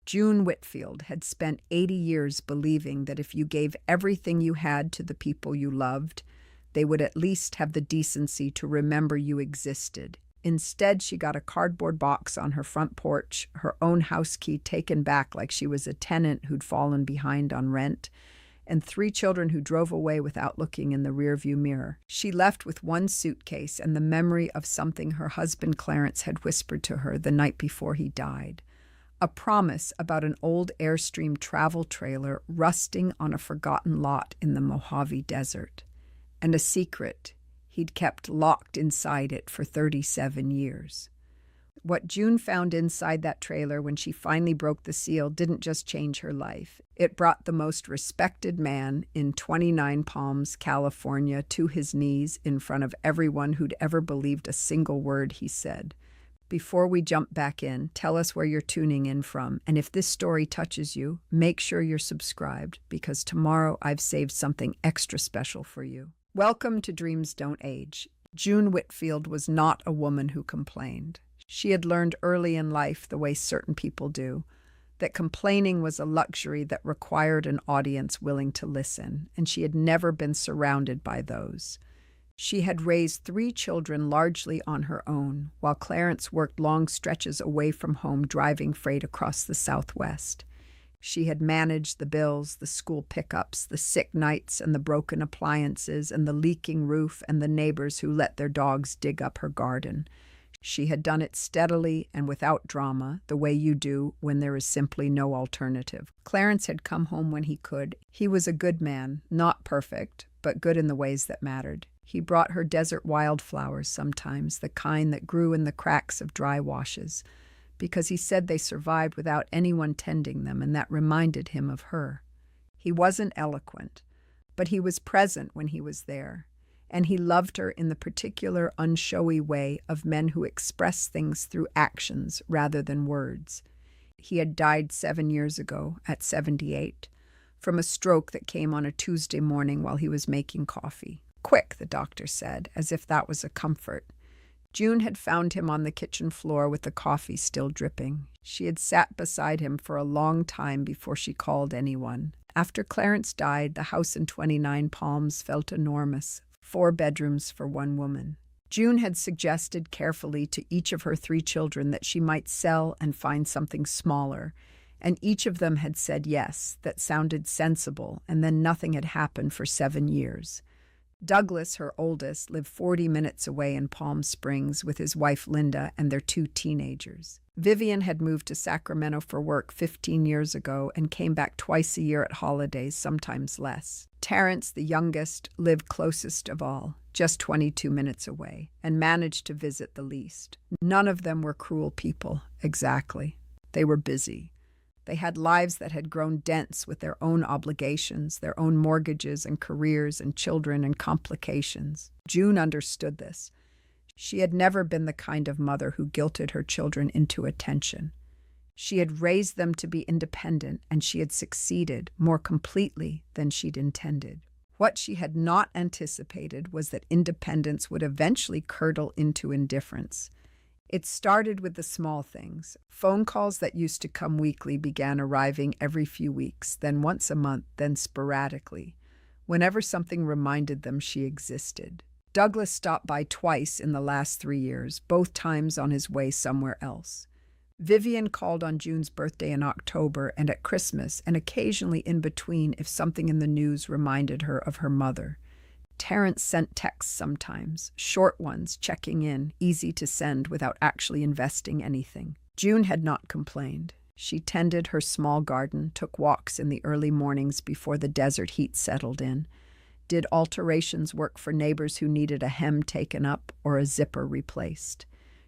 June Whitfield had spent 80 years believing that if you gave everything you had to the people you loved, they would at least have the decency to remember you existed. Instead, she got a cardboard box on her front porch, her own house key taken back like she was a tenant who'd fallen behind on rent, and 3 children who drove away without looking in the rearview mirror. She left with 1 suitcase and the memory of something her husband Clarence had whispered to her the night before he died. A promise about an old Airstream travel trailer rusting on a forgotten lot in the Mojave desert. And a secret he'd kept locked inside it for 37 years. What June found inside that trailer when she finally broke the seal didn't just change her life. It brought the most respected man in Twentynine Palms, California, to his knees in front of everyone who'd ever believed a single word he said. Before we jump back in, tell us where you're tuning in from, and if this story touches you, make sure you're subscribed, because tomorrow I've saved something extra special for you. Welcome to Dreams Don't Age. June Whitfield was not a woman who complained. She had learned early in life, the way certain people do, that complaining was a luxury that required an audience willing to listen, and she had never been surrounded by those. She had raised 3 children largely on her own, while Clarence worked long stretches away from home driving freight across the Southwest. She had managed the bills, the school pickups, the sick nights and the broken appliances and the leaking roof and the neighbors who let their dogs dig up her garden. She had done it steadily and without drama, the way you do when there is simply no alternative. Clarence had come home when he could. He was a good man, not perfect, but good in the ways that mattered. He brought her desert wildflowers sometimes, the kind that grew in the cracks of dry washes, because he said they survived without anyone tending them, and that reminded him of her. He wasn't eloquent, but he was present when he was there, and he loved her in the particular unshowy way of men who express things through actions rather than words. He had died 7 years ago, at 78, from a stroke that came on a Tuesday morning while he was making coffee. Quick, the doctor said, as if that was a comfort. June had found him on the kitchen floor with the coffee still dripping. She had sat beside him for a long time before she called anyone. After Clarence died, the house in Twentynine Palms felt enormous, 4 bedrooms for 1 woman. June had suggested carefully to each of her 3 children that she might sell and find something smaller, and each of them had said yes, that sounded sensible, and then nothing had happened for 7 years. Douglas, her oldest, lived 40 minutes away in Palm Springs with his wife Linda and their 2 teenagers. Vivian had moved to Sacramento for work 15 years ago and came back twice a year at holidays, sometimes less. Terence, the youngest, lived closest of all, just 22 minutes away, and managed to visit the least. None of them were cruel people, exactly. They were busy. They had lives that had grown dense with their own obligations, their own mortgages and careers and children and complications. June understood this. She had never been the kind of mother who guilted her children into attention. She had raised them to be independent, and she had succeeded more completely than she'd intended. What she had not anticipated was that independence would eventually curdle into indifference. It started with the small things. Phone calls that used to come weekly began arriving every few weeks, then once a month, then sporadically, whenever something reminded them she existed. Douglas stopped by twice in the last 3 years, both times on his way somewhere else. Vivian called on June's birthday in October and at Christmas, and occasionally in between if something in the news reminded her of her mother. Terence sent texts sometimes, short ones, checking in, easy to send without actually investing anything. June had not complained. She tended her small garden, took walks in the early mornings before the desert heat settled in, did alterations work for neighbors who needed a hem taken up or a zipper replaced.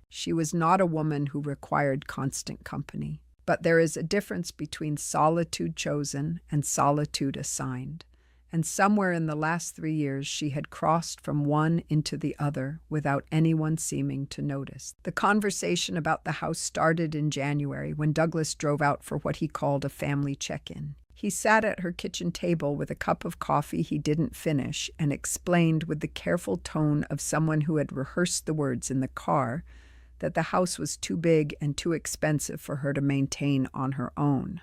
She was not a woman who required constant company. But there is a difference between solitude chosen and solitude assigned. And somewhere in the last 3 years she had crossed from one into the other without anyone seeming to notice. The conversation about the house started in January when Douglas drove out for what he called a family check-in. He sat at her kitchen table with a cup of coffee he didn't finish and explained with the careful tone of someone who had rehearsed the words in the car that the house was too big and too expensive for her to maintain on her own,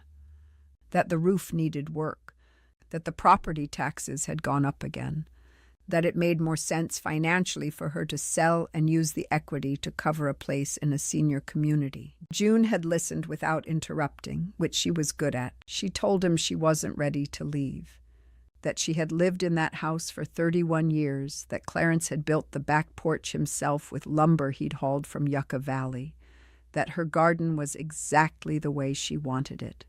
that the roof needed work, that the property taxes had gone up again, that it made more sense financially for her to sell and use the equity to cover a place in a senior community. June had listened without interrupting, which she was good at. She told him she wasn't ready to leave, that she had lived in that house for 31 years, that Clarence had built the back porch himself with lumber he'd hauled from Yucca Valley, that her garden was exactly the way she wanted it.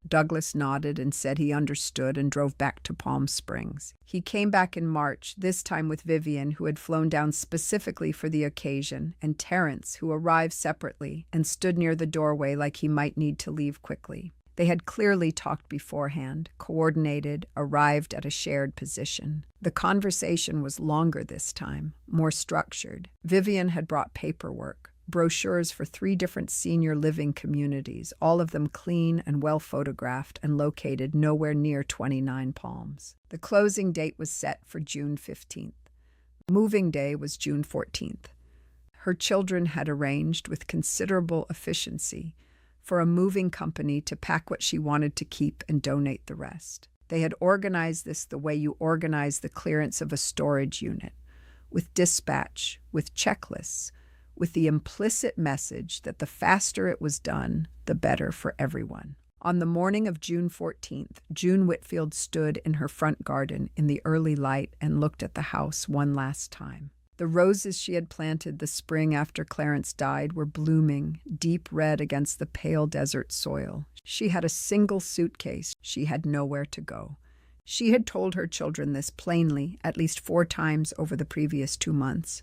Douglas nodded and said he understood and drove back to Palm Springs. He came back in March, this time with Vivian, who had flown down specifically for the occasion, and Terence, who arrived separately and stood near the doorway like he might need to leave quickly. They had clearly talked beforehand, coordinated, arrived at a shared position. The conversation was longer this time, more structured. Vivian had brought paperwork, brochures for 3 different senior living communities, all of them clean and well photographed and located nowhere near Twentynine Palms. The closing date was set for June 15th. Moving day was June 14th. Her children had arranged, with considerable efficiency, for a moving company to pack what she wanted to keep and donate the rest. They had organized this the way you organize the clearance of a storage unit, with dispatch, with checklists, with the implicit message that the faster it was done, the better for everyone. On the morning of June 14th, June Whitfield stood in her front garden in the early light and looked at the house one last time. The roses she had planted the spring after Clarence died were blooming, deep red against the pale desert soil. She had a single suitcase. She had nowhere to go. She had told her children this plainly at least 4 times over the previous 2 months.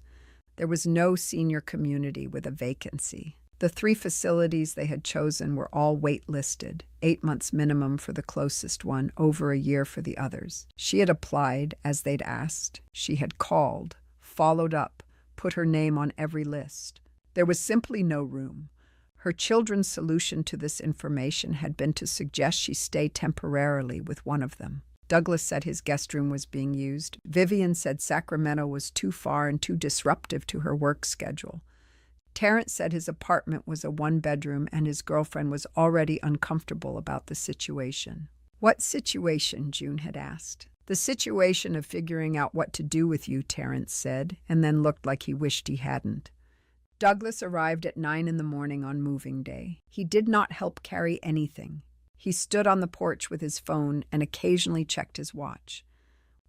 There was no senior community with a vacancy. The 3 facilities they had chosen were all wait-listed, 8 months minimum for the closest one, over a year for the others. She had applied as they'd asked. She had called, followed up, put her name on every list. There was simply no room. Her children's solution to this information had been to suggest she stay temporarily with one of them. Douglas said his guest room was being used. Vivian said Sacramento was too far and too disruptive to her work schedule. Terence said his apartment was a 1-bedroom and his girlfriend was already uncomfortable about the situation. What situation? June had asked. The situation of figuring out what to do with you, Terence said, and then looked like he wished he hadn't. Douglas arrived at 9 a.m. on moving day. He did not help carry anything. He stood on the porch with his phone and occasionally checked his watch.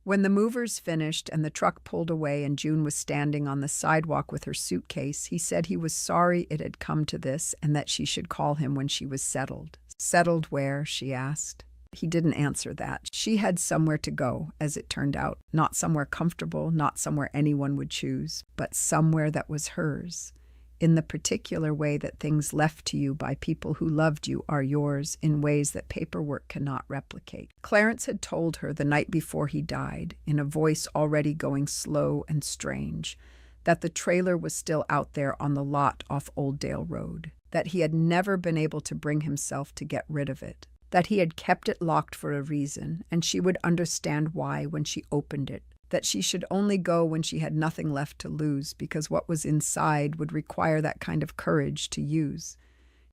When the movers finished and the truck pulled away and June was standing on the sidewalk with her suitcase, he said he was sorry it had come to this and that she should call him when she was settled. Settled where? She asked. He didn't answer that. She had somewhere to go, as it turned out. Not somewhere comfortable, not somewhere anyone would choose, but somewhere that was hers. In the particular way that things left to you by people who loved you are yours in ways that paperwork cannot replicate. Clarence had told her the night before he died, in a voice already going slow and strange, that the trailer was still out there on the lot off Oldale Road, that he had never been able to bring himself to get rid of it, that he had kept it locked for a reason, and she would understand why when she opened it, that she should only go when she had nothing left to lose because what was inside would require that kind of courage to use.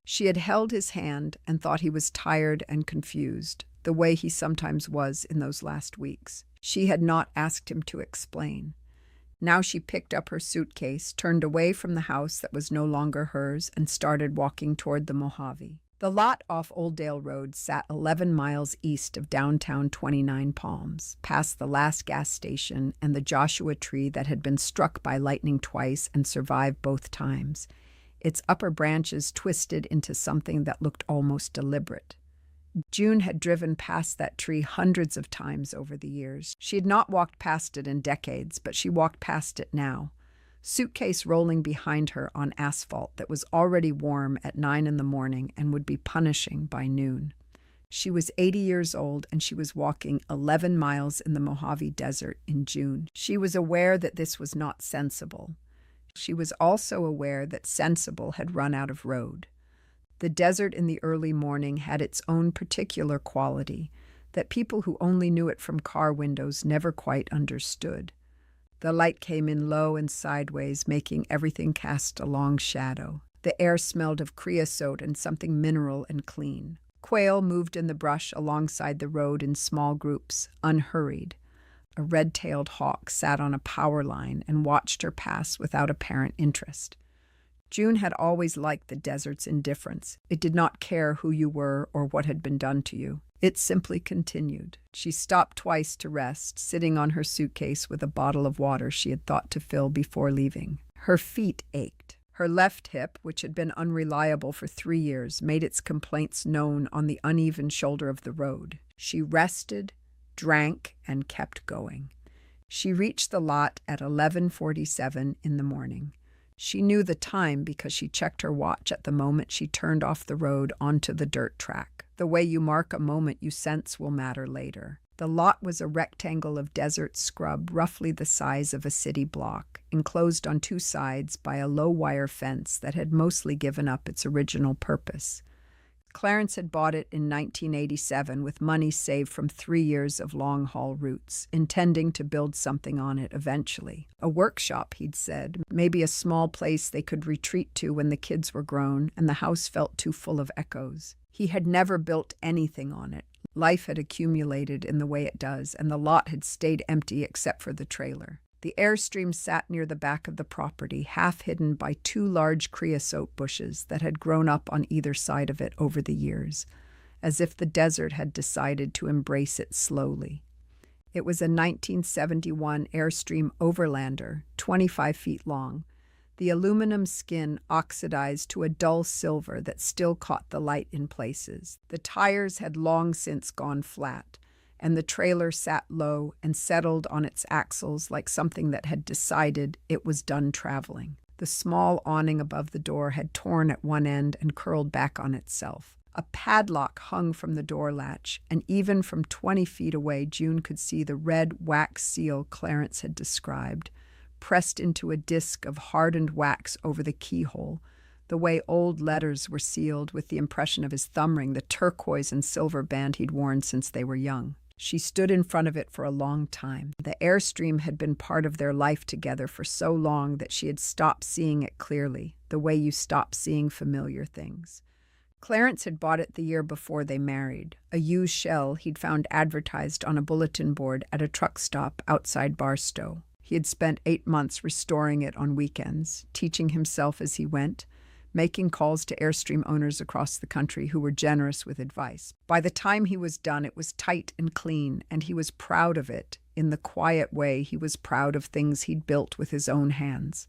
She had held his hand and thought he was tired and confused, the way he sometimes was in those last weeks. She had not asked him to explain. Now she picked up her suitcase, turned away from the house that was no longer hers, and started walking toward the Mojave. The lot off Oldale Road sat 11 miles east of downtown Twentynine Palms, past the last gas station and the Joshua tree that had been struck by lightning twice and survived both times, its upper branches twisted into something that looked almost deliberate. June had driven past that tree hundreds of times over the years. She had not walked past it in decades, but she walked past it now, suitcase rolling behind her on asphalt that was already warm at 9 a.m. and would be punishing by noon. She was 80 years old and she was walking 11 miles in the Mojave Desert in June. She was aware that this was not sensible. She was also aware that sensible had run out of road. The desert in the early morning had its own particular quality that people who only knew it from car windows never quite understood. The light came in low and sideways, making everything cast a long shadow. The air smelled of creosote and something mineral and clean. Quail moved in the brush alongside the road in small groups, unhurried. A red-tailed hawk sat on a power line and watched her pass without apparent interest. June had always liked the desert's indifference. It did not care who you were or what had been done to you. It simply continued. She stopped twice to rest, sitting on her suitcase with a bottle of water she had thought to fill before leaving. Her feet ached. Her left hip, which had been unreliable for 3 years, made its complaints known on the uneven shoulder of the road. She rested, drank, and kept going. She reached the lot at 11:47 in the morning. She knew the time because she checked her watch at the moment she turned off the road onto the dirt track. The way you mark a moment you sense will matter later. The lot was a rectangle of desert scrub roughly the size of a city block, enclosed on 2 sides by a low wire fence that had mostly given up its original purpose. Clarence had bought it in 1987 with money saved from 3 years of long-haul routes, intending to build something on it eventually. A workshop, he'd said, maybe a small place they could retreat to when the kids were grown and the house felt too full of echoes. He had never built anything on it. Life had accumulated in the way it does, and the lot had stayed empty except for the trailer. The Airstream sat near the back of the property, half hidden by 2 large creosote bushes that had grown up on either side of it over the years, as if the desert had decided to embrace it slowly. It was a 1971 Airstream Overlander, 25 feet long. The aluminum skin oxidized to a dull silver that still caught the light in places. The tires had long since gone flat, and the trailer sat low and settled on its axles like something that had decided it was done traveling. The small awning above the door had torn at one end and curled back on itself. A padlock hung from the door latch, and even from 20 feet away June could see the red wax seal Clarence had described, pressed into a disc of hardened wax over the keyhole, the way old letters were sealed with the impression of his thumb ring, the turquoise and silver band he'd worn since they were young. She stood in front of it for a long time. The Airstream had been part of their life together for so long that she had stopped seeing it clearly, the way you stop seeing familiar things. Clarence had bought it the year before they married, a used shell he'd found advertised on a bulletin board at a truck stop outside Barstow. He had spent 8 months restoring it on weekends, teaching himself as he went, making calls to Airstream owners across the country who were generous with advice. By the time he was done, it was tight and clean, and he was proud of it in the quiet way he was proud of things he'd built with his own hands.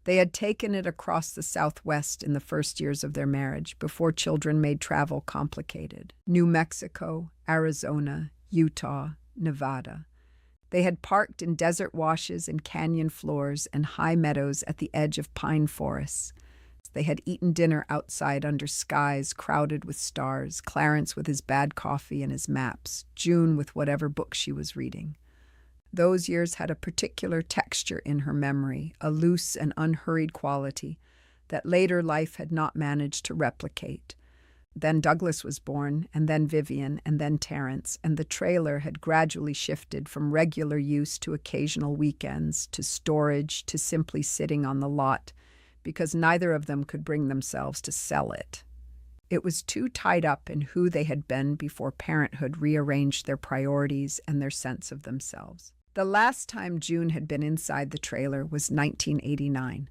They had taken it across the Southwest in the first years of their marriage, before children made travel complicated. New Mexico, Arizona, Utah, Nevada. They had parked in desert washes and canyon floors and high meadows at the edge of pine forests. They had eaten dinner outside under skies crowded with stars, Clarence with his bad coffee and his maps, June with whatever book she was reading. Those years had a particular texture in her memory, a loose and unhurried quality that later life had not managed to replicate. Then Douglas was born, and then Vivian, and then Terence, and the trailer had gradually shifted from regular use to occasional weekends, to storage, to simply sitting on the lot, because neither of them could bring themselves to sell it. It was too tied up in who they had been before parenthood rearranged their priorities and their sense of themselves. The last time June had been inside the trailer was 1989.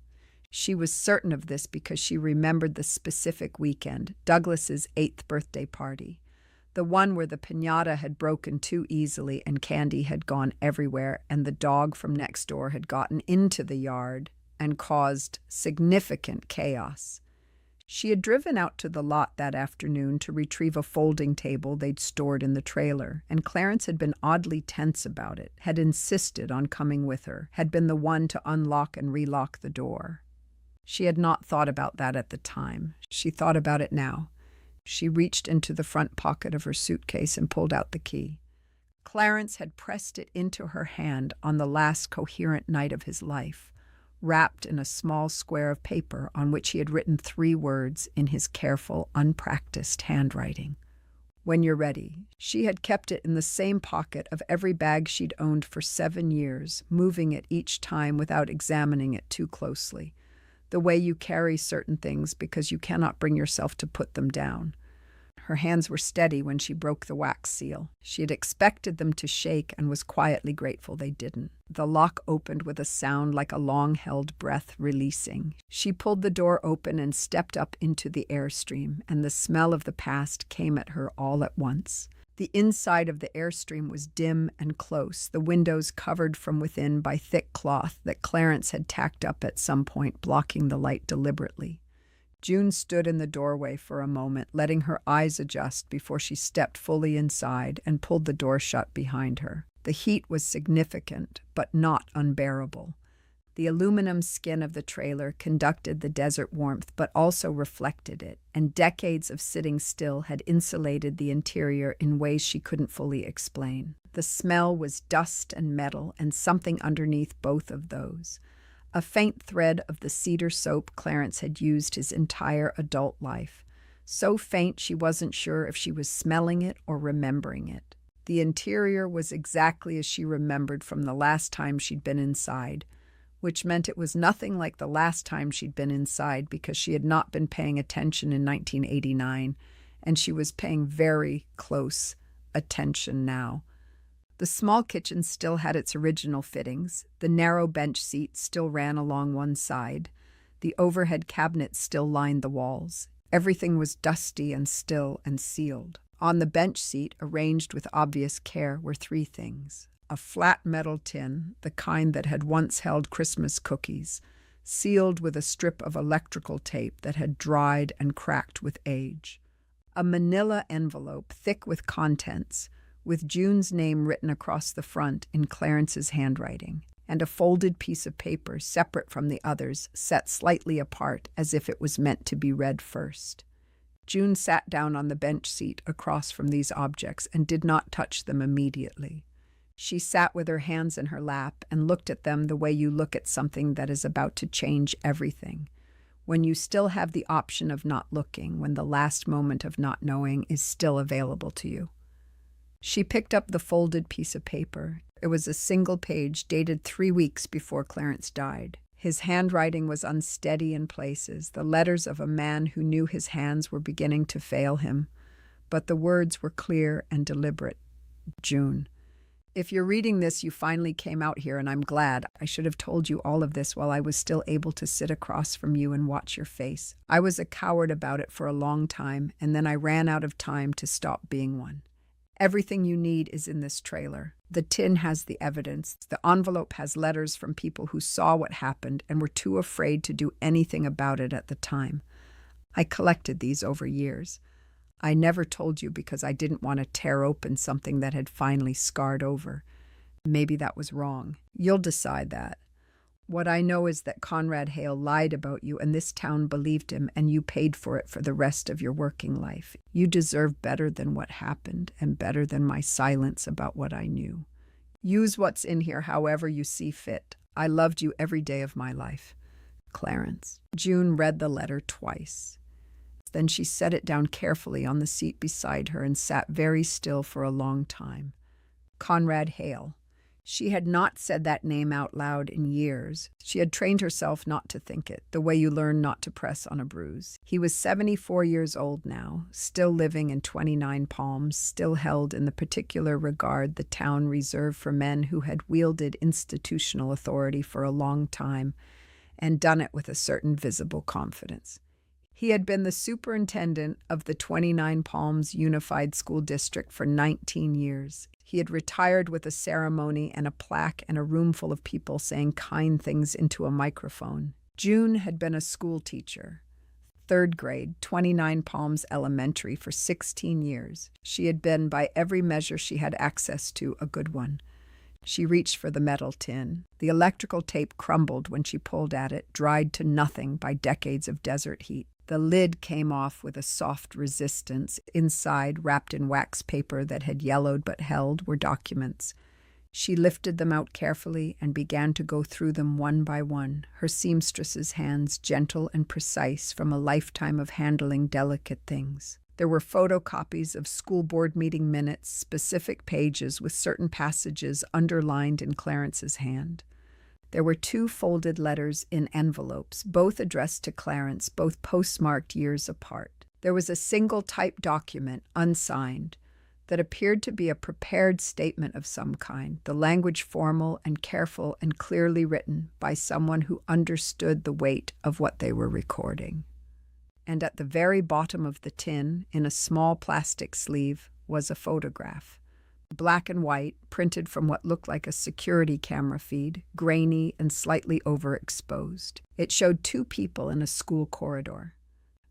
She was certain of this because she remembered the specific weekend, Douglas's 8th birthday party, the one where the piñata had broken too easily and candy had gone everywhere and the dog from next door had gotten into the yard and caused significant chaos. She had driven out to the lot that afternoon to retrieve a folding table they'd stored in the trailer, and Clarence had been oddly tense about it, had insisted on coming with her, had been the one to unlock and relock the door. She had not thought about that at the time. She thought about it now. She reached into the front pocket of her suitcase and pulled out the key. Clarence had pressed it into her hand on the last coherent night of his life, wrapped in a small square of paper on which he had written 3 words in his careful, unpracticed handwriting. When you're ready. She had kept it in the same pocket of every bag she'd owned for 7 years, moving it each time without examining it too closely. The way you carry certain things because you cannot bring yourself to put them down. Her hands were steady when she broke the wax seal. She had expected them to shake and was quietly grateful they didn't. The lock opened with a sound like a long-held breath releasing. She pulled the door open and stepped up into the Airstream, and the smell of the past came at her all at once. The inside of the Airstream was dim and close, the windows covered from within by thick cloth that Clarence had tacked up at some point, blocking the light deliberately. June stood in the doorway for a moment, letting her eyes adjust before she stepped fully inside and pulled the door shut behind her. The heat was significant, but not unbearable. The aluminum skin of the trailer conducted the desert warmth but also reflected it, and decades of sitting still had insulated the interior in ways she couldn't fully explain. The smell was dust and metal, and something underneath both of those. A faint thread of the cedar soap Clarence had used his entire adult life. So faint she wasn't sure if she was smelling it or remembering it. The interior was exactly as she remembered from the last time she'd been inside, which meant it was nothing like the last time she'd been inside because she had not been paying attention in 1989, and she was paying very close attention now. The small kitchen still had its original fittings. The narrow bench seat still ran along one side. The overhead cabinets still lined the walls. Everything was dusty and still and sealed. On the bench seat, arranged with obvious care, were 3 things. A flat metal tin, the kind that had once held Christmas cookies, sealed with a strip of electrical tape that had dried and cracked with age. A manila envelope, thick with contents, with June's name written across the front in Clarence's handwriting, and a folded piece of paper separate from the others, set slightly apart as if it was meant to be read first. June sat down on the bench seat across from these objects and did not touch them immediately. She sat with her hands in her lap and looked at them the way you look at something that is about to change everything, when you still have the option of not looking, when the last moment of not knowing is still available to you. She picked up the folded piece of paper. It was a single page dated 3 weeks before Clarence died. His handwriting was unsteady in places, the letters of a man who knew his hands were beginning to fail him. But the words were clear and deliberate. June. If you're reading this, you finally came out here, and I'm glad. I should have told you all of this while I was still able to sit across from you and watch your face. I was a coward about it for a long time, and then I ran out of time to stop being one. Everything you need is in this trailer. The tin has the evidence. The envelope has letters from people who saw what happened and were too afraid to do anything about it at the time. I collected these over years. I never told you because I didn't want to tear open something that had finally scarred over. Maybe that was wrong. You'll decide that. What I know is that Conrad Hale lied about you, and this town believed him, and you paid for it for the rest of your working life. You deserve better than what happened, and better than my silence about what I knew. Use what's in here however you see fit. I loved you every day of my life. Clarence. June read the letter twice. Then she set it down carefully on the seat beside her and sat very still for a long time. Conrad Hale. She had not said that name out loud in years. She had trained herself not to think it, the way you learn not to press on a bruise. He was 74 years old now, still living in Twentynine Palms, still held in the particular regard the town reserved for men who had wielded institutional authority for a long time and done it with a certain visible confidence. He had been the superintendent of the Twentynine Palms Unified School District for 19 years. He had retired with a ceremony and a plaque and a room full of people saying kind things into a microphone. June had been a school teacher, 3rd grade, Twentynine Palms Elementary, for 16 years. She had been, by every measure she had access to, a good one. She reached for the metal tin. The electrical tape crumbled when she pulled at it, dried to nothing by decades of desert heat. The lid came off with a soft resistance. Inside, wrapped in wax paper that had yellowed but held, were documents. She lifted them out carefully and began to go through them one by one, her seamstress's hands gentle and precise from a lifetime of handling delicate things. There were photocopies of school board meeting minutes, specific pages with certain passages underlined in Clarence's hand. There were 2 folded letters in envelopes, both addressed to Clarence, both postmarked years apart. There was a single typed document, unsigned, that appeared to be a prepared statement of some kind, the language formal and careful and clearly written by someone who understood the weight of what they were recording. And at the very bottom of the tin, in a small plastic sleeve, was a photograph. Black and white, printed from what looked like a security camera feed, grainy and slightly overexposed. It showed 2 people in a school corridor.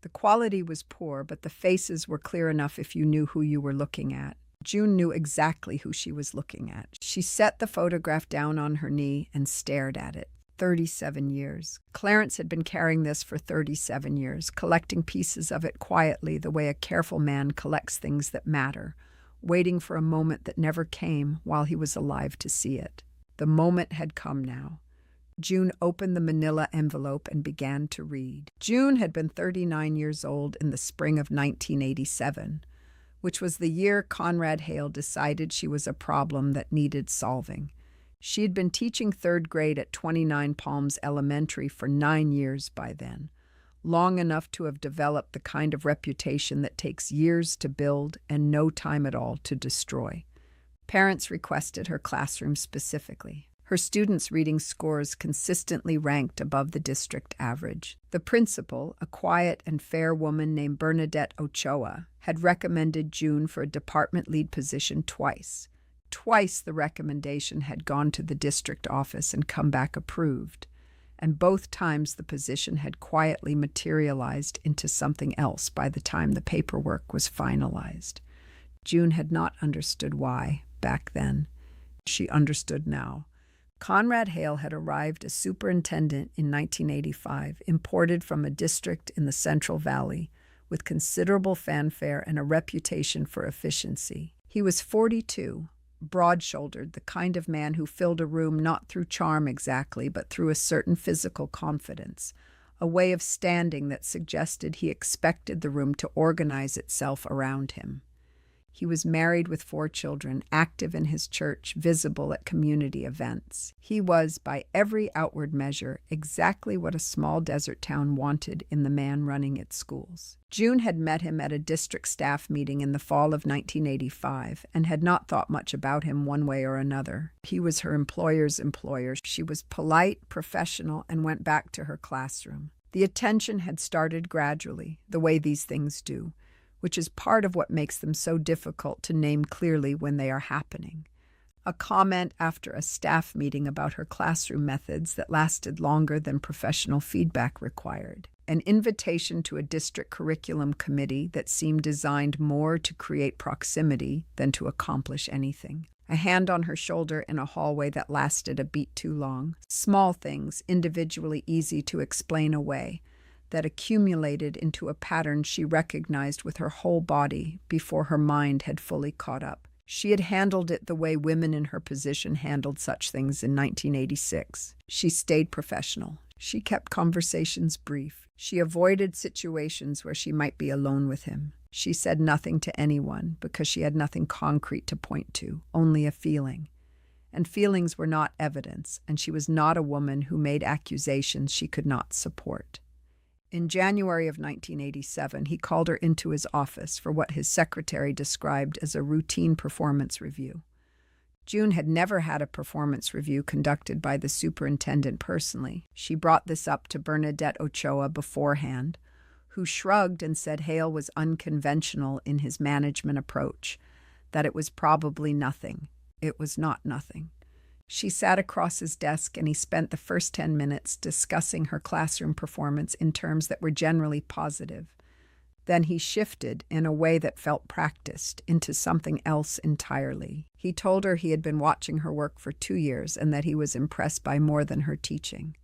The quality was poor, but the faces were clear enough if you knew who you were looking at. June knew exactly who she was looking at. She set the photograph down on her knee and stared at it. 37 years. Clarence had been carrying this for 37 years, collecting pieces of it quietly the way a careful man collects things that matter, waiting for a moment that never came while he was alive to see it. The moment had come now. June opened the manila envelope and began to read. June had been 39 years old in the spring of 1987, which was the year Conrad Hale decided she was a problem that needed solving. She had been teaching 3rd grade at Twentynine Palms Elementary for 9 years by then, long enough to have developed the kind of reputation that takes years to build and no time at all to destroy. Parents requested her classroom specifically. Her students' reading scores consistently ranked above the district average. The principal, a quiet and fair woman named Bernadette Ochoa, had recommended June for a department lead position twice. Twice the recommendation had gone to the district office and come back approved, and both times the position had quietly materialized into something else by the time the paperwork was finalized. June had not understood why back then. She understood now. Conrad Hale had arrived as superintendent in 1985, imported from a district in the Central Valley, with considerable fanfare and a reputation for efficiency. He was 42, broad-shouldered, the kind of man who filled a room not through charm exactly, but through a certain physical confidence, a way of standing that suggested he expected the room to organize itself around him. He was married with 4 children, active in his church, visible at community events. He was, by every outward measure, exactly what a small desert town wanted in the man running its schools. June had met him at a district staff meeting in the fall of 1985 and had not thought much about him one way or another. He was her employer's employer. She was polite, professional, and went back to her classroom. The attention had started gradually, the way these things do, which is part of what makes them so difficult to name clearly when they are happening. A comment after a staff meeting about her classroom methods that lasted longer than professional feedback required. An invitation to a district curriculum committee that seemed designed more to create proximity than to accomplish anything. A hand on her shoulder in a hallway that lasted a beat too long. Small things, individually easy to explain away, that accumulated into a pattern she recognized with her whole body before her mind had fully caught up. She had handled it the way women in her position handled such things in 1986. She stayed professional. She kept conversations brief. She avoided situations where she might be alone with him. She said nothing to anyone because she had nothing concrete to point to, only a feeling. And feelings were not evidence, and she was not a woman who made accusations she could not support. In January of 1987, he called her into his office for what his secretary described as a routine performance review. June had never had a performance review conducted by the superintendent personally. She brought this up to Bernadette Ochoa beforehand, who shrugged and said Hale was unconventional in his management approach, that it was probably nothing. It was not nothing. She sat across his desk and he spent the first 10 minutes discussing her classroom performance in terms that were generally positive. Then he shifted in a way that felt practiced into something else entirely. He told her he had been watching her work for 2 years and that he was impressed by more than her teaching.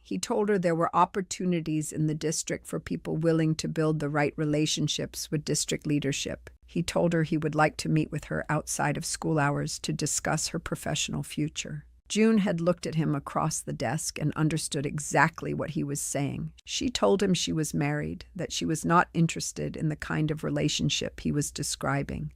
He told her there were opportunities in the district for people willing to build the right relationships with district leadership. He told her he would like to meet with her outside of school hours to discuss her professional future. June had looked at him across the desk and understood exactly what he was saying. She told him she was married, that she was not interested in the kind of relationship he was describing,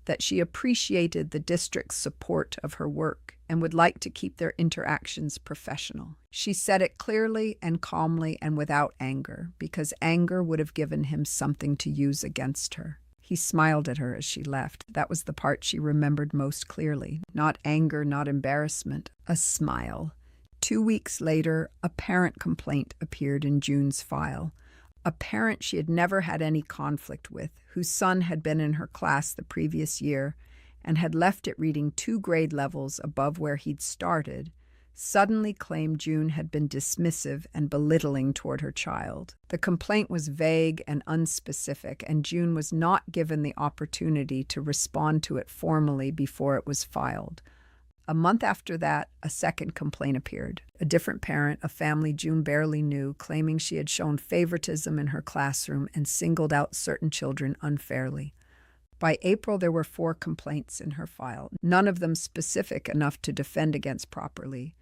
that she appreciated the district's support of her work and would like to keep their interactions professional. She said it clearly and calmly and without anger, because anger would have given him something to use against her. He smiled at her as she left. That was the part she remembered most clearly. Not anger, not embarrassment, a smile. 2 weeks later, a parent complaint appeared in June's file. A parent she had never had any conflict with, whose son had been in her class the previous year and had left it reading 2 grade levels above where he'd started, suddenly claimed June had been dismissive and belittling toward her child. The complaint was vague and unspecific, and June was not given the opportunity to respond to it formally before it was filed. A month after that, a second complaint appeared. A different parent, a family June barely knew, claiming she had shown favoritism in her classroom and singled out certain children unfairly. By April, there were 4 complaints in her file, none of them specific enough to defend against properly,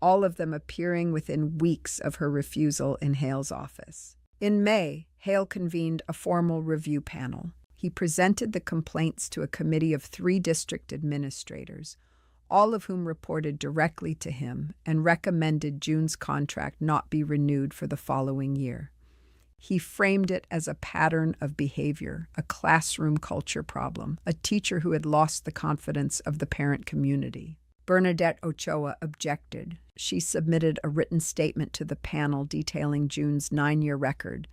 all of them appearing within weeks of her refusal in Hale's office. In May, Hale convened a formal review panel. He presented the complaints to a committee of 3 district administrators, all of whom reported directly to him and recommended June's contract not be renewed for the following year. He framed it as a pattern of behavior, a classroom culture problem, a teacher who had lost the confidence of the parent community. Bernadette Ochoa objected. She submitted a written statement to the panel detailing June's 9-year record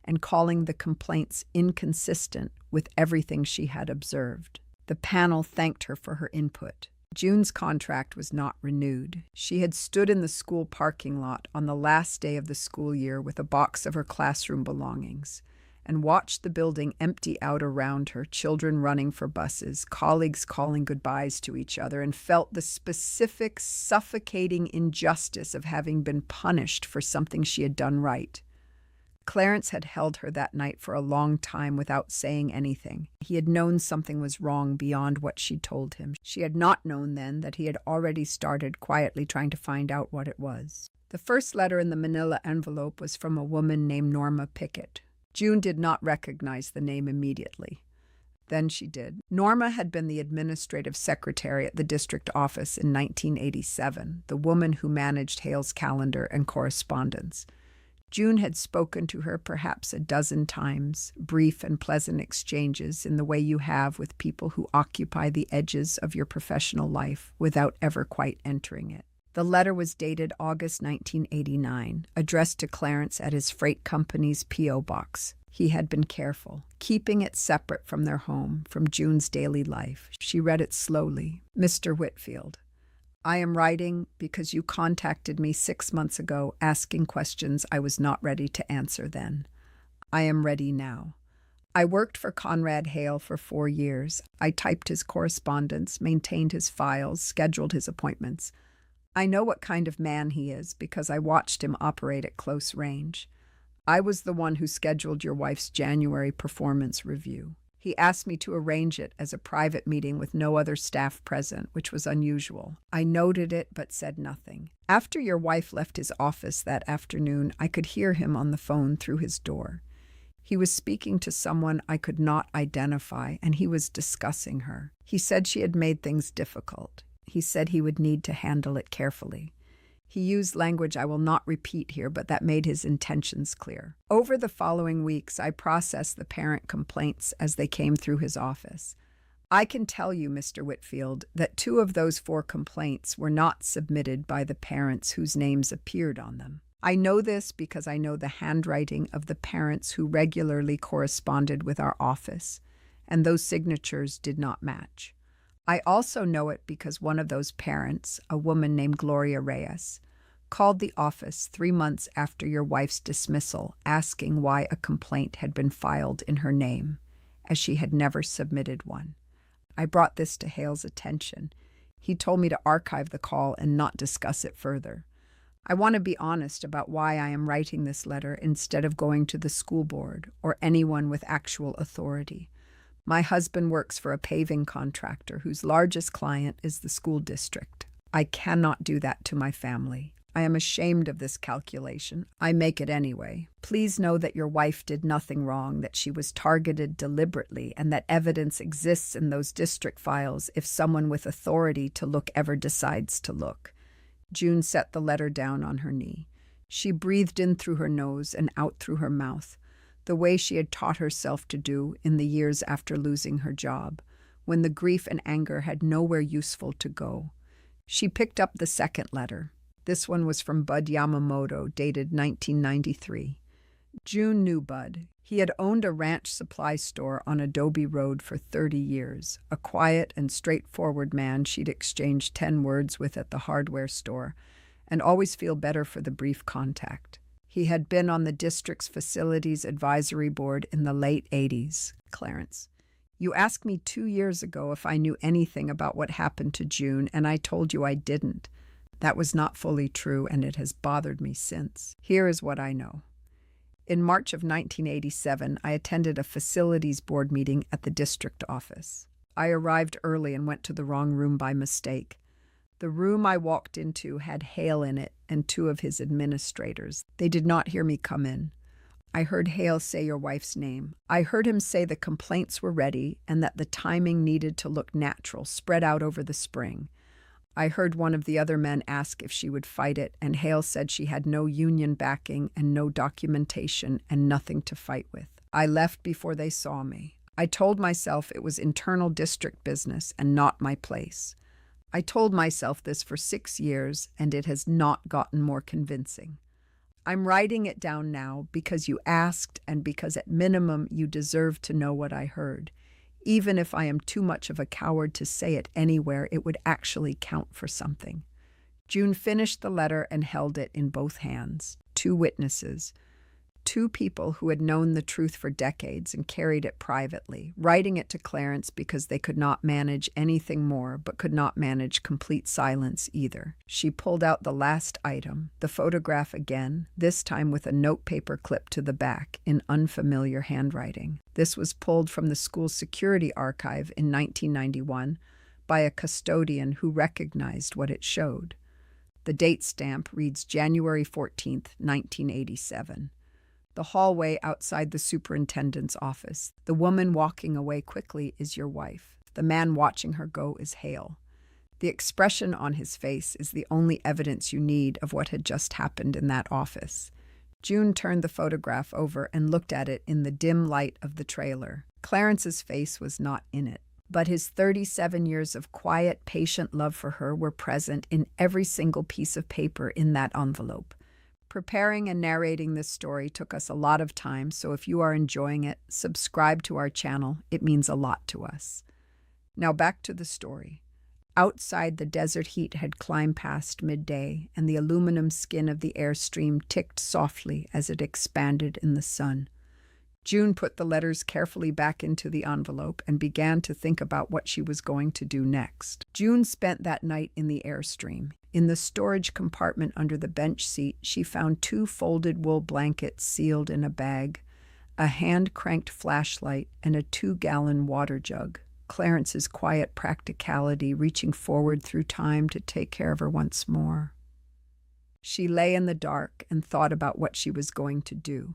and calling the complaints inconsistent with everything she had observed. The panel thanked her for her input. June's contract was not renewed. She had stood in the school parking lot on the last day of the school year with a box of her classroom belongings and watched the building empty out around her, children running for buses, colleagues calling goodbyes to each other, and felt the specific, suffocating injustice of having been punished for something she had done right. Clarence had held her that night for a long time without saying anything. He had known something was wrong beyond what she told him. She had not known then that he had already started quietly trying to find out what it was. The first letter in the manila envelope was from a woman named Norma Pickett. June did not recognize the name immediately. Then she did. Norma had been the administrative secretary at the district office in 1987, the woman who managed Hale's calendar and correspondence. June had spoken to her perhaps a dozen times, brief and pleasant exchanges in the way you have with people who occupy the edges of your professional life without ever quite entering it. The letter was dated August 1989, addressed to Clarence at his freight company's P.O. box. He had been careful, keeping it separate from their home, from June's daily life. She read it slowly. Mr. Whitfield, I am writing because you contacted me 6 months ago asking questions I was not ready to answer then. I am ready now. I worked for Conrad Hale for 4 years. I typed his correspondence, maintained his files, scheduled his appointments. I know what kind of man he is because I watched him operate at close range. I was the one who scheduled your wife's January performance review. He asked me to arrange it as a private meeting with no other staff present, which was unusual. I noted it but said nothing. After your wife left his office that afternoon, I could hear him on the phone through his door. He was speaking to someone I could not identify, and he was discussing her. He said she had made things difficult. He said he would need to handle it carefully. He used language I will not repeat here, but that made his intentions clear. Over the following weeks, I processed the parent complaints as they came through his office. I can tell you, Mr. Whitfield, that 2 of those 4 complaints were not submitted by the parents whose names appeared on them. I know this because I know the handwriting of the parents who regularly corresponded with our office, and those signatures did not match. I also know it because one of those parents, a woman named Gloria Reyes, called the office 3 months after your wife's dismissal asking why a complaint had been filed in her name, as she had never submitted one. I brought this to Hale's attention. He told me to archive the call and not discuss it further. I want to be honest about why I am writing this letter instead of going to the school board or anyone with actual authority. My husband works for a paving contractor whose largest client is the school district. I cannot do that to my family. I am ashamed of this calculation. I make it anyway. Please know that your wife did nothing wrong, that she was targeted deliberately, and that evidence exists in those district files if someone with authority to look ever decides to look." June set the letter down on her knee. She breathed in through her nose and out through her mouth, the way she had taught herself to do in the years after losing her job, when the grief and anger had nowhere useful to go. She picked up the second letter. This one was from Bud Yamamoto, dated 1993. June knew Bud. He had owned a ranch supply store on Adobe Road for 30 years, a quiet and straightforward man she'd exchanged 10 words with at the hardware store, and always feel better for the brief contact. He had been on the district's facilities advisory board in the late 80s. Clarence: "You asked me 2 years ago if I knew anything about what happened to June, and I told you I didn't. That was not fully true, and it has bothered me since. Here is what I know. In March of 1987, I attended a facilities board meeting at the district office. I arrived early and went to the wrong room by mistake. The room I walked into had Hale in it and 2 of his administrators. They did not hear me come in. I heard Hale say your wife's name. I heard him say the complaints were ready and that the timing needed to look natural, spread out over the spring. I heard one of the other men ask if she would fight it, and Hale said she had no union backing and no documentation and nothing to fight with. I left before they saw me. I told myself it was internal district business and not my place. I told myself this for 6 years, and it has not gotten more convincing. I'm writing it down now because you asked and because at minimum you deserve to know what I heard. Even if I am too much of a coward to say it anywhere, it would actually count for something." June finished the letter and held it in both hands. 2 witnesses. 2 people who had known the truth for decades and carried it privately, writing it to Clarence because they could not manage anything more, but could not manage complete silence either. She pulled out the last item, the photograph again, this time with a notepaper clip to the back in unfamiliar handwriting. This was pulled from the school security archive in 1991 by a custodian who recognized what it showed. The date stamp reads January 14th, 1987. The hallway outside the superintendent's office. The woman walking away quickly is your wife. The man watching her go is Hale. The expression on his face is the only evidence you need of what had just happened in that office. June turned the photograph over and looked at it in the dim light of the trailer. Clarence's face was not in it, but his 37 years of quiet, patient love for her were present in every single piece of paper in that envelope. Preparing and narrating this story took us a lot of time, so if you are enjoying it, subscribe to our channel. It means a lot to us. Now back to the story. Outside, the desert heat had climbed past midday, and the aluminum skin of the Airstream ticked softly as it expanded in the sun. June put the letters carefully back into the envelope and began to think about what she was going to do next. June spent that night in the Airstream. In the storage compartment under the bench seat, she found 2 folded wool blankets sealed in a bag, a hand-cranked flashlight, and a 2-gallon water jug. Clarence's quiet practicality reaching forward through time to take care of her once more. She lay in the dark and thought about what she was going to do.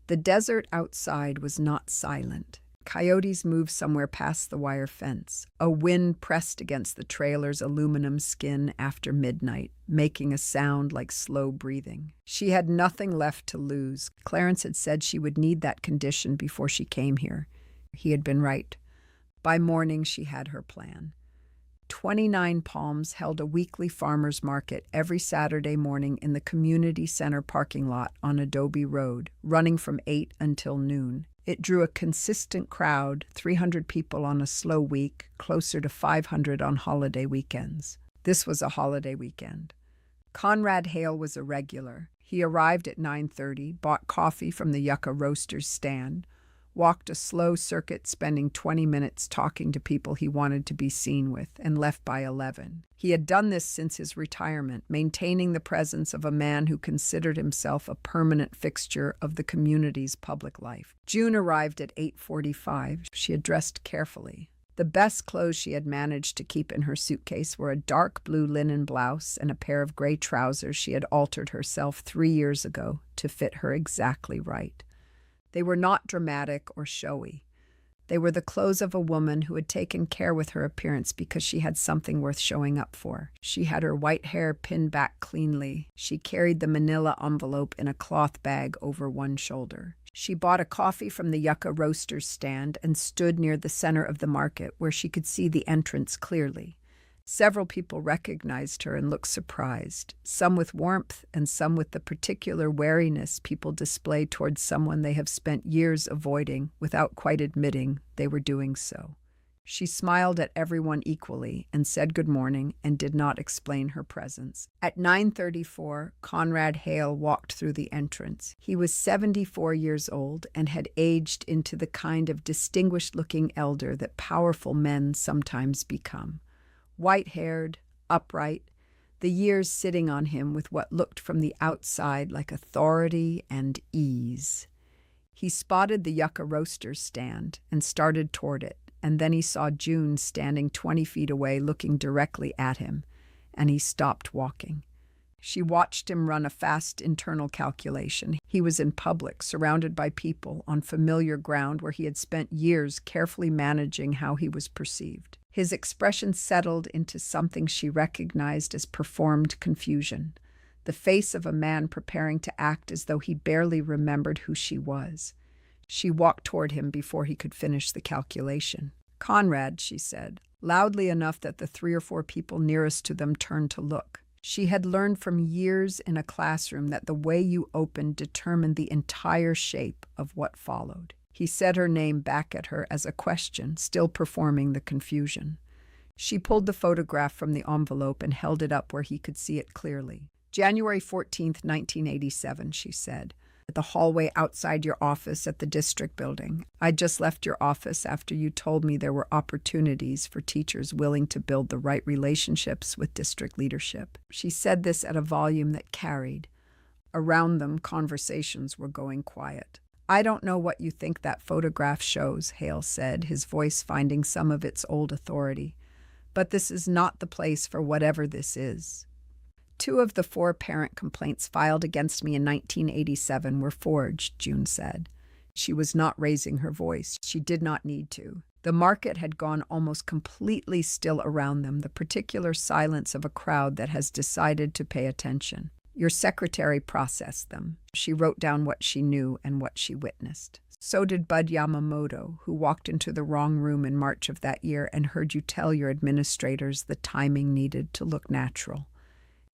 The desert outside was not silent. Coyotes moved somewhere past the wire fence. A wind pressed against the trailer's aluminum skin after midnight, making a sound like slow breathing. She had nothing left to lose. Clarence had said she would need that condition before she came here. He had been right. By morning, she had her plan. 29 Palms held a weekly farmers market every Saturday morning in the community center parking lot on Adobe Road, running from 8 until noon. It drew a consistent crowd, 300 people on a slow week, closer to 500 on holiday weekends. This was a holiday weekend. Conrad Hale was a regular. He arrived at 9:30, bought coffee from the Yucca Roasters stand, walked a slow circuit spending 20 minutes talking to people he wanted to be seen with, and left by 11. He had done this since his retirement, maintaining the presence of a man who considered himself a permanent fixture of the community's public life. June arrived at 8:45. She had dressed carefully. The best clothes she had managed to keep in her suitcase were a dark blue linen blouse and a pair of gray trousers she had altered herself 3 years ago to fit her exactly right. They were not dramatic or showy. They were the clothes of a woman who had taken care with her appearance because she had something worth showing up for. She had her white hair pinned back cleanly. She carried the manila envelope in a cloth bag over one shoulder. She bought a coffee from the yucca roaster's stand and stood near the center of the market where she could see the entrance clearly. Several people recognized her and looked surprised, some with warmth and some with the particular wariness people display towards someone they have spent years avoiding without quite admitting they were doing so. She smiled at everyone equally and said good morning and did not explain her presence. At 9:34, Conrad Hale walked through the entrance. He was 74 years old and had aged into the kind of distinguished-looking elder that powerful men sometimes become. White-haired, upright, the years sitting on him with what looked from the outside like authority and ease. He spotted the yucca roaster's stand and started toward it, and then he saw June standing 20 feet away looking directly at him, and he stopped walking. She watched him run a fast internal calculation. He was in public, surrounded by people, on familiar ground where he had spent years carefully managing how he was perceived. His expression settled into something she recognized as performed confusion, the face of a man preparing to act as though he barely remembered who she was. She walked toward him before he could finish the calculation. "Conrad," she said, loudly enough that the 3 or 4 people nearest to them turned to look. She had learned from years in a classroom that the way you opened determined the entire shape of what followed. He said her name back at her as a question, still performing the confusion. She pulled the photograph from the envelope and held it up where he could see it clearly. "January 14th, 1987, she said. "At the hallway outside your office at the district building. I just left your office after you told me there were opportunities for teachers willing to build the right relationships with district leadership." She said this at a volume that carried. Around them, conversations were going quiet. "I don't know what you think that photograph shows," Hale said, his voice finding some of its old authority. "But this is not the place for whatever this is. 2 of the 4 parent complaints filed against me in 1987 were forged," June said. She was not raising her voice. She did not need to. The market had gone almost completely still around them, the particular silence of a crowd that has decided to pay attention. "Your secretary processed them." She wrote down what she knew and what she witnessed. "So did Bud Yamamoto, who walked into the wrong room in March of that year and heard you tell your administrators the timing needed to look natural."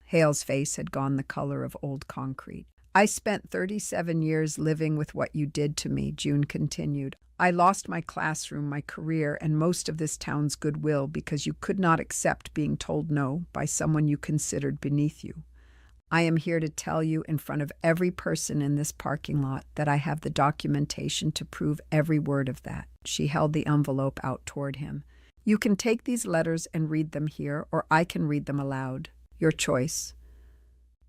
Hale's face had gone the color of old concrete. "I spent 37 years living with what you did to me," June continued. "I lost my classroom, my career, and most of this town's goodwill because you could not accept being told no by someone you considered beneath you. I am here to tell you in front of every person in this parking lot that I have the documentation to prove every word of that." She held the envelope out toward him. "You can take these letters and read them here, or I can read them aloud. Your choice."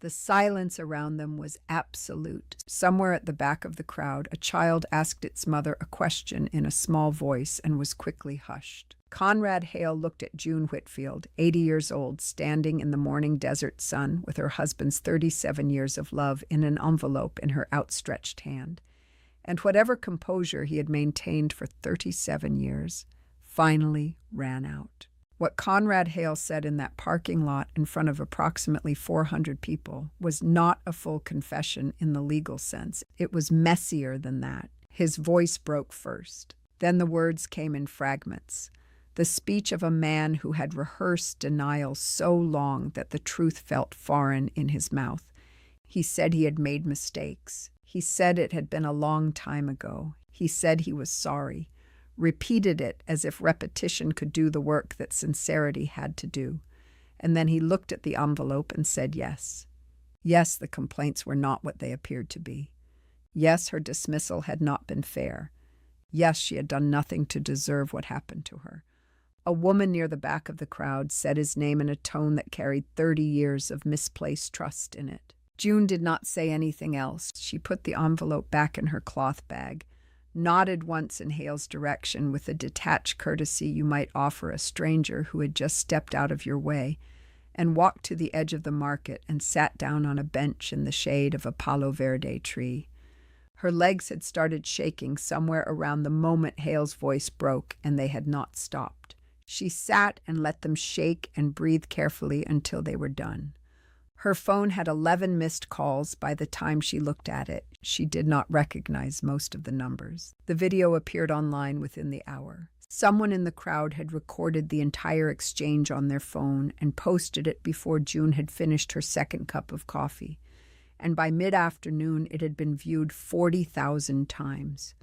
The silence around them was absolute. Somewhere at the back of the crowd, a child asked its mother a question in a small voice and was quickly hushed. Conrad Hale looked at June Whitfield, 80 years old, standing in the morning desert sun with her husband's 37 years of love in an envelope in her outstretched hand. And whatever composure he had maintained for 37 years finally ran out. What Conrad Hale said in that parking lot in front of approximately 400 people was not a full confession in the legal sense. It was messier than that. His voice broke first. Then the words came in fragments. The speech of a man who had rehearsed denial so long that the truth felt foreign in his mouth. He said he had made mistakes. He said it had been a long time ago. He said he was sorry. Repeated it as if repetition could do the work that sincerity had to do. And then he looked at the envelope and said yes. Yes, the complaints were not what they appeared to be. Yes, her dismissal had not been fair. Yes, she had done nothing to deserve what happened to her. A woman near the back of the crowd said his name in a tone that carried 30 years of misplaced trust in it. June did not say anything else. She put the envelope back in her cloth bag. nodded once in Hale's direction with the detached courtesy you might offer a stranger who had just stepped out of your way, and walked to the edge of the market and sat down on a bench in the shade of a palo verde tree. Her legs had started shaking somewhere around the moment Hale's voice broke, and they had not stopped. She sat and let them shake and breathe carefully until they were done. Her phone had 11 missed calls by the time she looked at it. She did not recognize most of the numbers. The video appeared online within the hour. Someone in the crowd had recorded the entire exchange on their phone and posted it before June had finished her second cup of coffee. And by mid-afternoon, it had been viewed 40,000 times.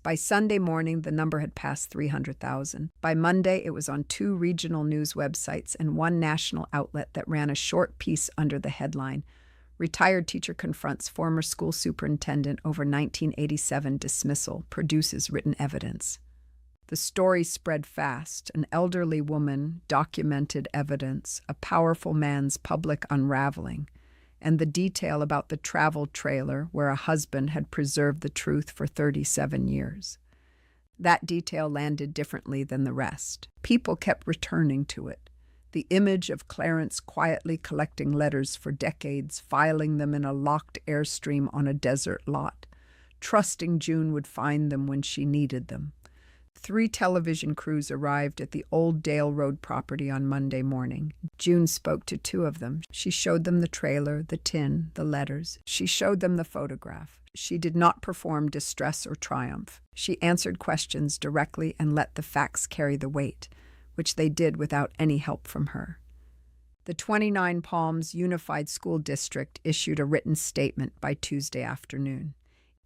By Sunday morning, the number had passed 300,000. By Monday, it was on 2 regional news websites and 1 national outlet that ran a short piece under the headline, "Retired Teacher Confronts Former School Superintendent Over 1987 Dismissal, Produces Written Evidence." The story spread fast. An elderly woman documented evidence, a powerful man's public unraveling, and the detail about the travel trailer where a husband had preserved the truth for 37 years. That detail landed differently than the rest. People kept returning to it. The image of Clarence quietly collecting letters for decades, filing them in a locked Airstream on a desert lot, trusting June would find them when she needed them. 3 television crews arrived at the old Dale Road property on Monday morning. June spoke to 2 of them. She showed them the trailer, the tin, the letters. She showed them the photograph. She did not perform distress or triumph. She answered questions directly and let the facts carry the weight, which they did without any help from her. The Twentynine Palms Unified School District issued a written statement by Tuesday afternoon.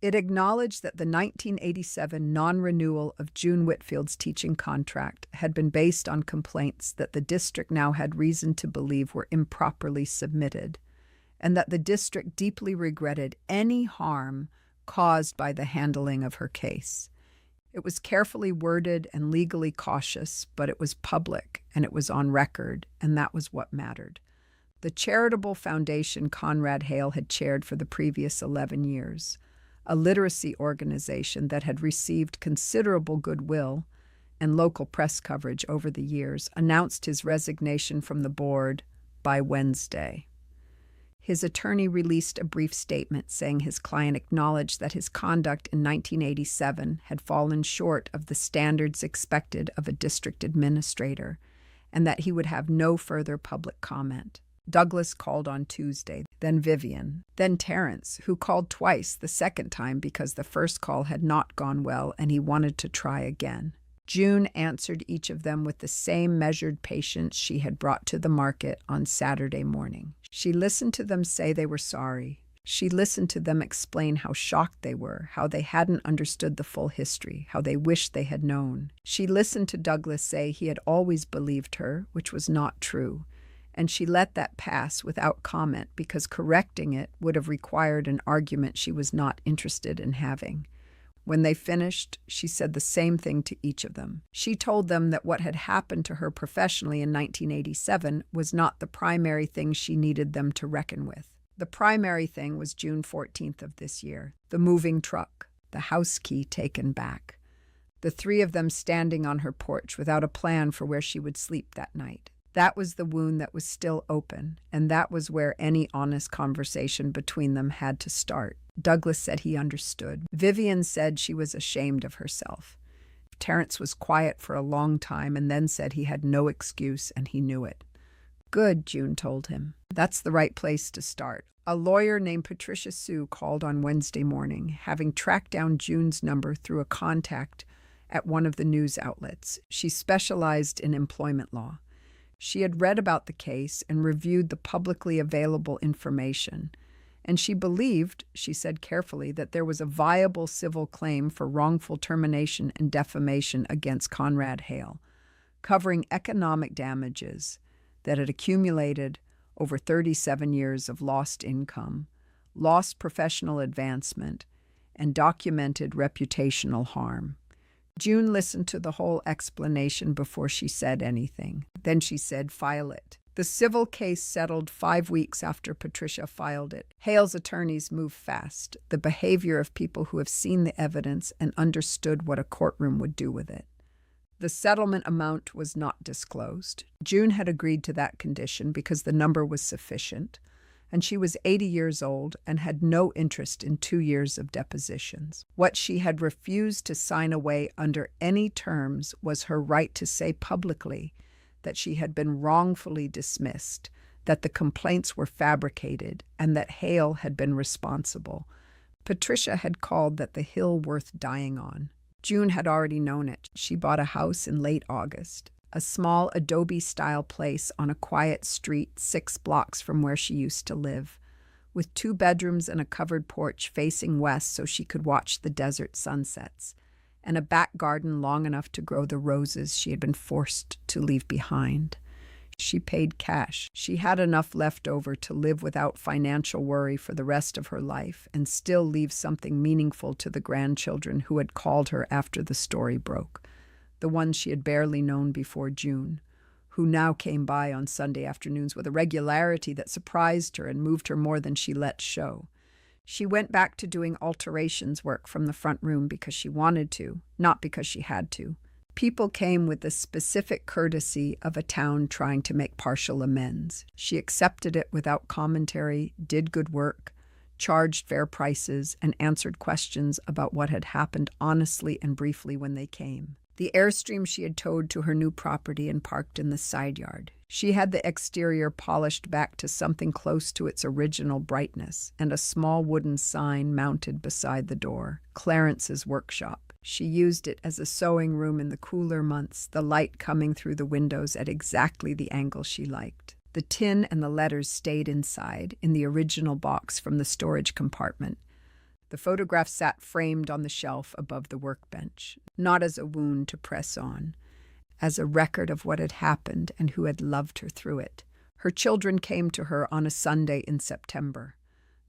It acknowledged that the 1987 non-renewal of June Whitfield's teaching contract had been based on complaints that the district now had reason to believe were improperly submitted, and that the district deeply regretted any harm caused by the handling of her case. It was carefully worded and legally cautious, but it was public and it was on record, and that was what mattered. The charitable foundation Conrad Hale had chaired for the previous 11 years, a literacy organization that had received considerable goodwill and local press coverage over the years, announced his resignation from the board by Wednesday. His attorney released a brief statement saying his client acknowledged that his conduct in 1987 had fallen short of the standards expected of a district administrator, and that he would have no further public comment. Douglas called on Tuesday, then Vivian, then Terence, who called twice, the second time because the first call had not gone well and he wanted to try again. June answered each of them with the same measured patience she had brought to the market on Saturday morning. She listened to them say they were sorry. She listened to them explain how shocked they were, how they hadn't understood the full history, how they wished they had known. She listened to Douglas say he had always believed her, which was not true, and she let that pass without comment because correcting it would have required an argument she was not interested in having. When they finished, she said the same thing to each of them. She told them that what had happened to her professionally in 1987 was not the primary thing she needed them to reckon with. The primary thing was June 14th of this year, the moving truck, the house key taken back, the 3 of them standing on her porch without a plan for where she would sleep that night. That was the wound that was still open, and that was where any honest conversation between them had to start. Douglas said he understood. Vivian said she was ashamed of herself. Terence was quiet for a long time and then said he had no excuse and he knew it. Good, June told him. That's the right place to start. A lawyer named Patricia Sue called on Wednesday morning, having tracked down June's number through a contact at one of the news outlets. She specialized in employment law. She had read about the case and reviewed the publicly available information, and she believed, she said carefully, that there was a viable civil claim for wrongful termination and defamation against Conrad Hale, covering economic damages that had accumulated over 37 years of lost income, lost professional advancement, and documented reputational harm. June listened to the whole explanation before she said anything. Then she said, "File it." The civil case settled 5 weeks after Patricia filed it. Hale's attorneys move fast, the behavior of people who have seen the evidence and understood what a courtroom would do with it. The settlement amount was not disclosed. June had agreed to that condition because the number was sufficient, and she was 80 years old and had no interest in 2 years of depositions. What she had refused to sign away under any terms was her right to say publicly that she had been wrongfully dismissed, that the complaints were fabricated, and that Hale had been responsible. Patricia had called that the hill worth dying on. June had already known it. She bought a house in late August, a small adobe-style place on a quiet street 6 blocks from where she used to live, with 2 bedrooms and a covered porch facing west so she could watch the desert sunsets, and a back garden long enough to grow the roses she had been forced to leave behind. She paid cash. She had enough left over to live without financial worry for the rest of her life and still leave something meaningful to the grandchildren who had called her after the story broke, the ones she had barely known before June, who now came by on Sunday afternoons with a regularity that surprised her and moved her more than she let show. She went back to doing alterations work from the front room because she wanted to, not because she had to. People came with the specific courtesy of a town trying to make partial amends. She accepted it without commentary, did good work, charged fair prices, and answered questions about what had happened honestly and briefly when they came. The Airstream she had towed to her new property and parked in the side yard. She had the exterior polished back to something close to its original brightness, and a small wooden sign mounted beside the door, Clarence's workshop. She used it as a sewing room in the cooler months, the light coming through the windows at exactly the angle she liked. The tin and the letters stayed inside, in the original box from the storage compartment. The photograph sat framed on the shelf above the workbench, not as a wound to press on, as a record of what had happened and who had loved her through it. Her children came to her on a Sunday in September,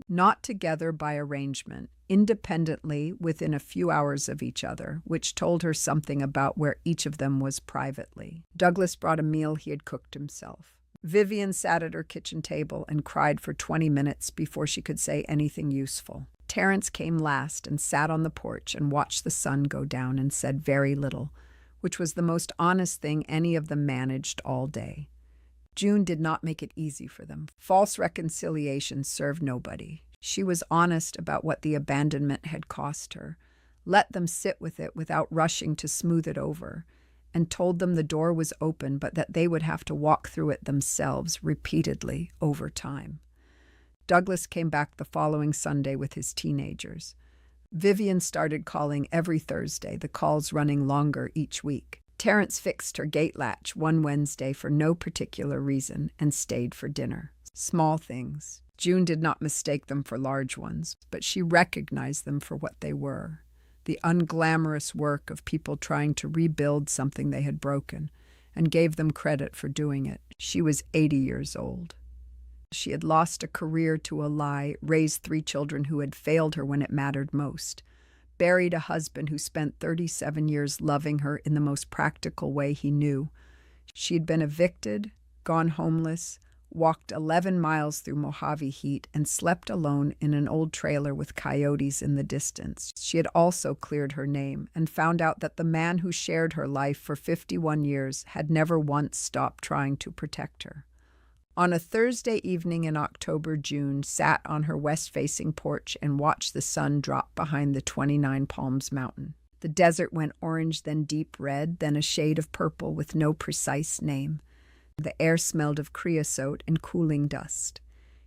not together by arrangement, independently within a few hours of each other, which told her something about where each of them was privately. Douglas brought a meal he had cooked himself. Vivian sat at her kitchen table and cried for 20 minutes before she could say anything useful. Terence came last and sat on the porch and watched the sun go down and said very little, which was the most honest thing any of them managed all day. June did not make it easy for them. False reconciliation served nobody. She was honest about what the abandonment had cost her, let them sit with it without rushing to smooth it over, and told them the door was open but that they would have to walk through it themselves repeatedly over time. Douglas came back the following Sunday with his teenagers. Vivian started calling every Thursday, the calls running longer each week. Terence fixed her gate latch one Wednesday for no particular reason and stayed for dinner. Small things. June did not mistake them for large ones, but she recognized them for what they were. The unglamorous work of people trying to rebuild something they had broken, and gave them credit for doing it. She was 80 years old. She had lost a career to a lie, raised 3 children who had failed her when it mattered most, buried a husband who spent 37 years loving her in the most practical way he knew. She had been evicted, gone homeless, walked 11 miles through Mojave heat, and slept alone in an old trailer with coyotes in the distance. She had also cleared her name and found out that the man who shared her life for 51 years had never once stopped trying to protect her. On a Thursday evening in October, June sat on her west-facing porch and watched the sun drop behind the Twentynine Palms mountain. The desert went orange, then deep red, then a shade of purple with no precise name. The air smelled of creosote and cooling dust.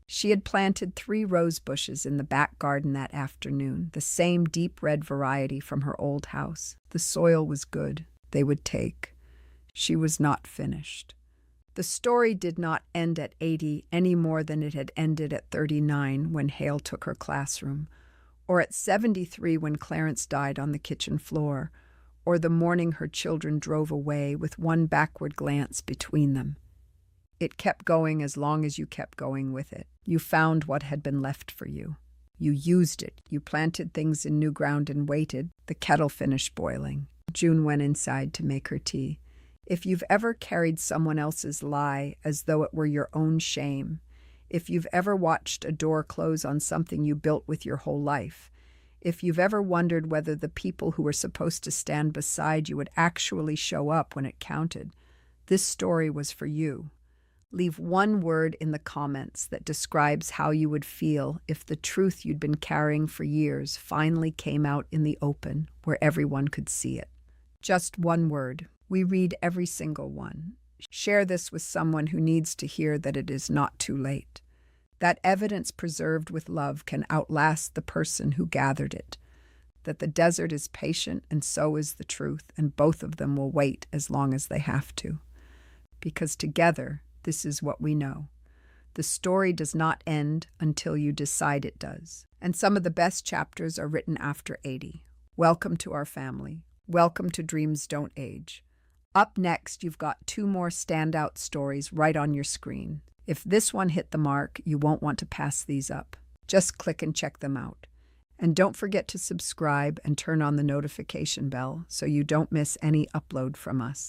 She had planted 3 rose bushes in the back garden that afternoon, the same deep red variety from her old house. The soil was good. They would take. She was not finished. The story did not end at 80 any more than it had ended at 39 when Hale took her classroom, or at 73 when Clarence died on the kitchen floor, or the morning her children drove away with one backward glance between them. It kept going as long as you kept going with it. You found what had been left for you. You used it. You planted things in new ground and waited. The kettle finished boiling. June went inside to make her tea. If you've ever carried someone else's lie as though it were your own shame, if you've ever watched a door close on something you built with your whole life, if you've ever wondered whether the people who were supposed to stand beside you would actually show up when it counted, this story was for you. Leave one word in the comments that describes how you would feel if the truth you'd been carrying for years finally came out in the open where everyone could see it. Just one word. We read every single one. Share this with someone who needs to hear that it is not too late. That evidence preserved with love can outlast the person who gathered it. That the desert is patient and so is the truth, and both of them will wait as long as they have to. Because together, this is what we know. The story does not end until you decide it does. And some of the best chapters are written after 80. Welcome to our family. Welcome to Dreams Don't Age. Up next, you've got 2 more standout stories right on your screen. If this one hit the mark, you won't want to pass these up. Just click and check them out. And don't forget to subscribe and turn on the notification bell so you don't miss any upload from us.